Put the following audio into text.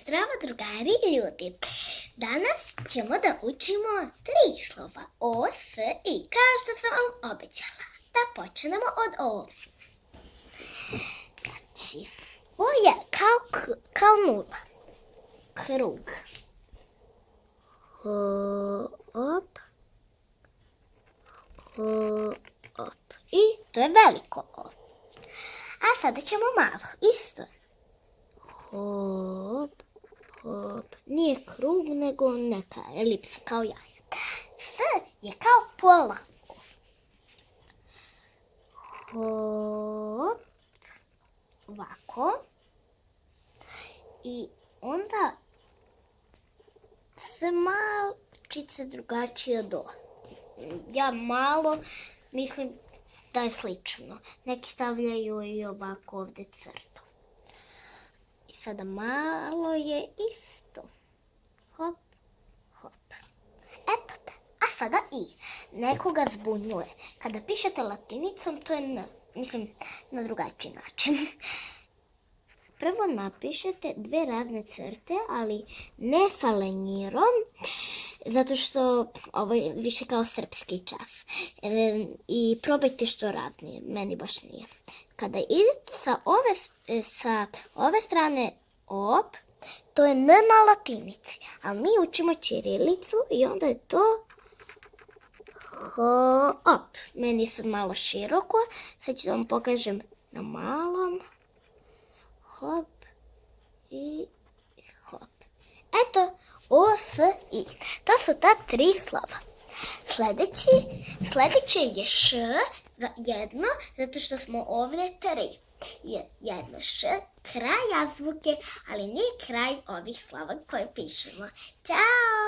Zdravo drugari i ljudi! Danas ćemo da učimo 3 slova O, S, I. Kao što sam vam obećala. Da počnemo od O. Znači, O je kao nula. Krug. Hop. Hop. I to je veliko O. A sada ćemo malo. Isto. Hop, hop. Nije krug, nego neka elipsa, kao jaje. S je kao pola. Hop. Ovako. I onda se malčice drugačije od O. Ja malo mislim da je slično. Neki stavljaju i ovako ovdje crtu. I sada malo je isto. Hop, hop. Eto te. A sada I. Nekoga zbunjuje. Kada pišete latinicom, to je N. Mislim, na drugačiji način. Prvo napišete 2 ravne crte, ali ne sa lenjirom, zato što ovo je više kao srpski čas. I probajte što ravnije, meni baš nije. Kada idete sa ove strane op, to je N na latinici, a mi učimo ćirilicu i onda je to hop. Meni je malo široko, sad ću da vam pokažem na malom. Hop i hop. Eto, O, S, I. To su ta 3 slova. Sljedeće je Š, jedno, zato što smo ovdje 3. Jedno Š, kraj azbuke, ali nije kraj ovih slova koje pišemo. Ćao!